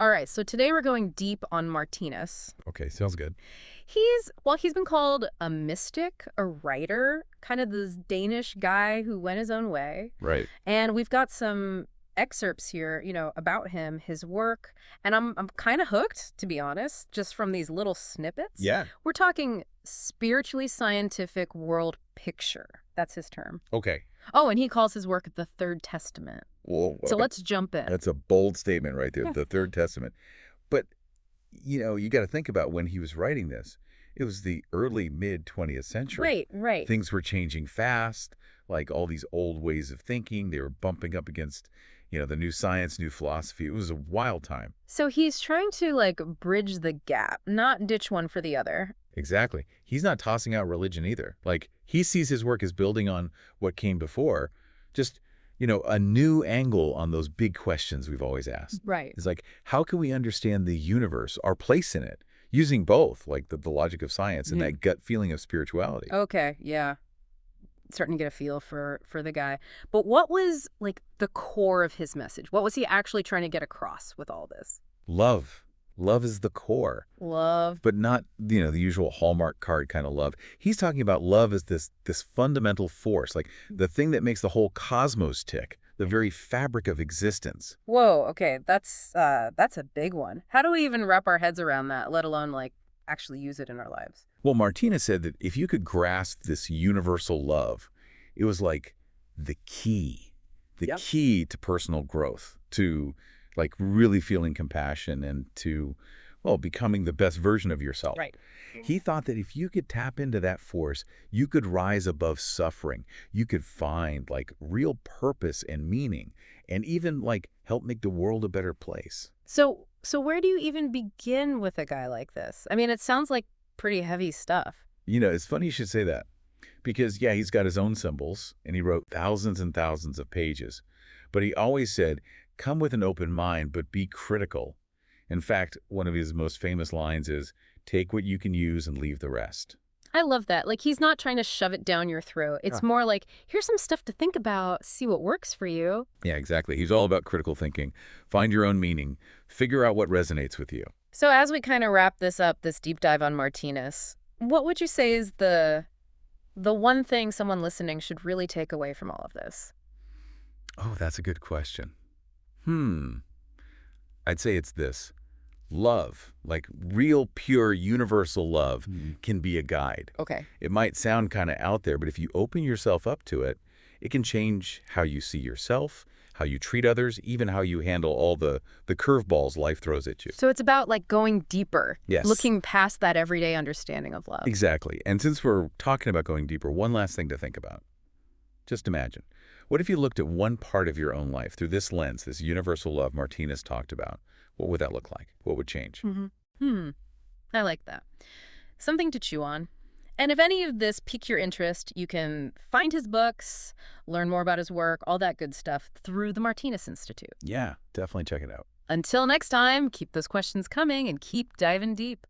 All right, so today we're going deep on Martinus. Okay, sounds good. He's been called a mystic, a writer, kind of this Danish guy who went his own way. Right. And we've got some excerpts here, about him, his work, and I'm kind of hooked, to be honest, just from these little snippets. Yeah. We're talking spiritually scientific world picture. That's his term. Okay. Oh, and he calls his work the Third Testament. Well, So let's jump in. that's a bold statement right there, Yeah. the Third Testament. But, you got to think about when he was writing this. It was the early, mid-20th century. Right. Things were changing fast, like all these old ways of thinking. They were bumping up against, the new science, new philosophy. It was a wild time. So he's trying to, bridge the gap, not ditch one for the other. Exactly. He's not tossing out religion either. Like, he sees his work as building on what came before, just, a new angle on those big questions we've always asked. Right. It's like, how can we understand the universe, our place in it, using both, like the logic of science and that gut feeling of spirituality? Okay, yeah. Starting to get a feel for the guy. But what was, the core of his message? What was he actually trying to get across with all this? Love. Love is the core. Love. But not, the usual Hallmark card kind of love. He's talking about love as this fundamental force, like the thing that makes the whole cosmos tick, the very fabric of existence. Whoa, okay, that's a big one. How do we even wrap our heads around that, let alone, actually use it in our lives? Well, Martinez said that if you could grasp this universal love, it was like the key to personal growth, to really feeling compassion and to, becoming the best version of yourself. Right. He thought that if you could tap into that force, you could rise above suffering. You could find real purpose and meaning and even help make the world a better place. So where do you even begin with a guy like this? I mean, it sounds like pretty heavy stuff. It's funny you should say that because, yeah, he's got his own symbols and he wrote thousands and thousands of pages. But he always said, come with an open mind, but be critical. In fact, one of his most famous lines is, take what you can use and leave the rest. I love that. He's not trying to shove it down your throat. It's more like, here's some stuff to think about, see what works for you. Yeah, exactly. He's all about critical thinking. Find your own meaning. Figure out what resonates with you. So as we kind of wrap this up, this deep dive on Martinus, what would you say is the one thing someone listening should really take away from all of this? Oh, that's a good question. I'd say it's this. Love, real, pure, universal love, can be a guide. Okay. It might sound kind of out there, but if you open yourself up to it, it can change how you see yourself, how you treat others, even how you handle all the curveballs life throws at you. So it's about going deeper. Yes. Looking past that everyday understanding of love. Exactly. And since we're talking about going deeper, one last thing to think about. Just imagine. What if you looked at one part of your own life through this lens, this universal love Martinez talked about? What would that look like? What would change? I like that. Something to chew on. And if any of this piqued your interest, you can find his books, learn more about his work, all that good stuff through the Martinus Institute. Yeah, definitely check it out. Until next time, keep those questions coming and keep diving deep.